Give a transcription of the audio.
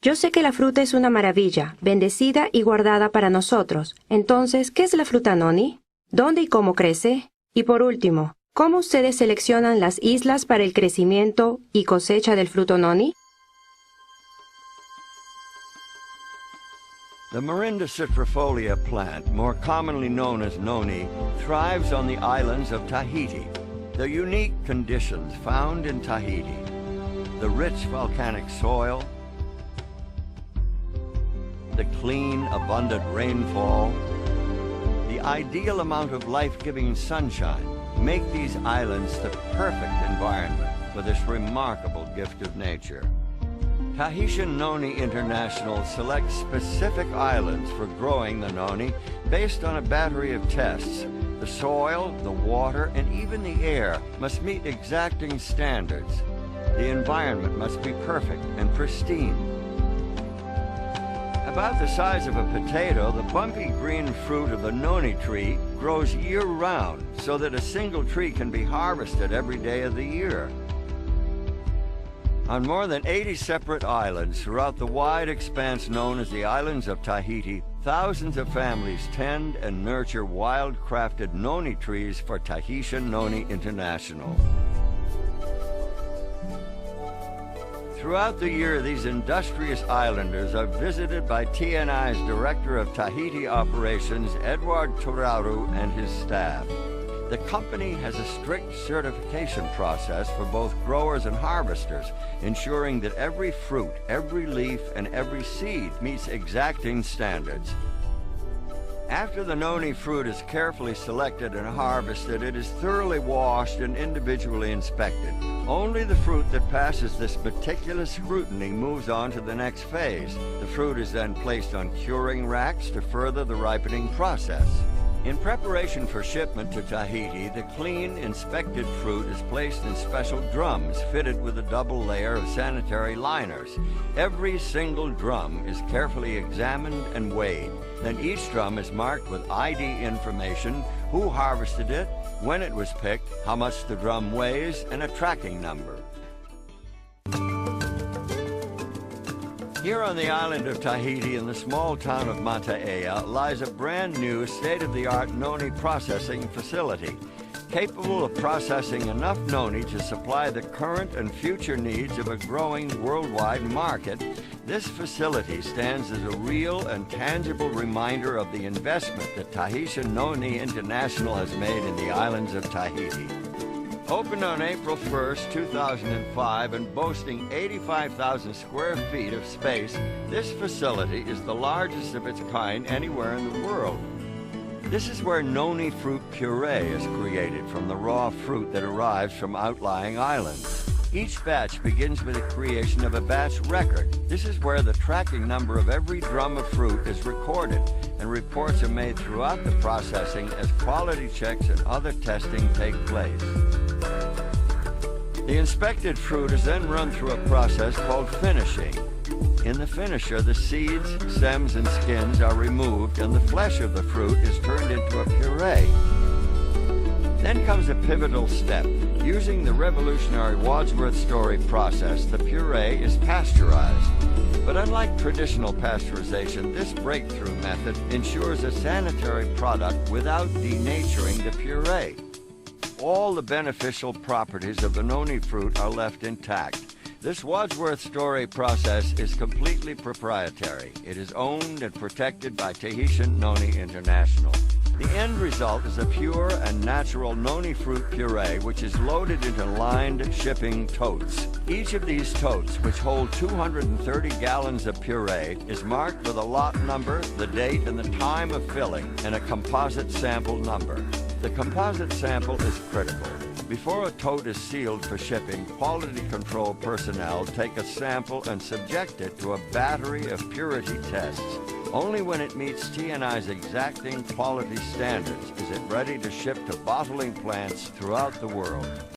Yo sé que la fruta es una maravilla, bendecida y guardada para nosotros. Entonces, ¿qué es la fruta noni? ¿Dónde y cómo crece? Y por último, ¿cómo ustedes seleccionan las islas para el crecimiento y cosecha del fruto noni? The Marinda citrifolia plant, more commonly known as noni, thrives on the islands of Tahiti. The unique conditions found in Tahiti, the rich volcanic soil, the clean, abundant rainfall, the ideal amount of life-giving sunshine make these islands the perfect environment for this remarkable gift of nature. Tahitian Noni International selects specific islands for growing the noni based on a battery of tests. The soil, the water, and even the air must meet exacting standards. The environment must be perfect and pristine. About the size of a potato, the bumpy green fruit of the noni tree grows year-round so that a single tree can be harvested every day of the year. On more than 80 separate islands throughout the wide expanse known as the islands of Tahiti, thousands of families tend and nurture wild-crafted noni trees for Tahitian Noni International. Throughout the year, these industrious islanders are visited by TNI's Director of Tahiti Operations, Edward Turaru, and his staff. The company has a strict certification process for both growers and harvesters, ensuring that every fruit, every leaf, and every seed meets exacting standards. After the noni fruit is carefully selected and harvested, it is thoroughly washed and individually inspected. Only the fruit that passes this meticulous scrutiny moves on to the next phase. The fruit is then placed on curing racks to further the ripening process. In preparation for shipment to Tahiti, the clean, inspected fruit is placed in special drums fitted with a double layer of sanitary liners. Every single drum is carefully examined and weighed. Then each drum is marked with ID information, who harvested it, when it was picked, how much the drum weighs, and a tracking number. Here on the island of Tahiti in the small town of Mataaea lies a brand new state-of-the-art noni processing facility, capable of processing enough noni to supply the current and future needs of a growing worldwide market. This facility stands as a real and tangible reminder of the investment that Tahitian Noni International has made in the islands of Tahiti. Opened on April 1st, 2005, and boasting 85,000 square feet of space, this facility is the largest of its kind anywhere in the world. This is where noni fruit puree is created from the raw fruit that arrives from outlying islands. Each batch begins with the creation of a batch record. This is where the tracking number of every drum of fruit is recorded, and reports are made throughout the processing as quality checks and other testing take place. The inspected fruit is then run through a process called finishing. In the finisher, the seeds, stems, and skins are removed, and the flesh of the fruit is turned into a puree. Then comes a pivotal step. Using the revolutionary Wadsworth Story process, the puree is pasteurized. But unlike traditional pasteurization, this breakthrough method ensures a sanitary product without denaturing the puree. All the beneficial properties of the noni fruit are left intact. This Wadsworth Story process is completely proprietary. It is owned and protected by Tahitian Noni International. The end result is a pure and natural noni fruit puree, which is loaded into lined shipping totes. Each of these totes, which hold 230 gallons of puree, is marked with a lot number, the date and the time of filling, and a composite sample number. The composite sample is critical. Before a tote is sealed for shipping, quality control personnel take a sample and subject it to a battery of purity tests. Only when it meets TNI's exacting quality standards is it ready to ship to bottling plants throughout the world.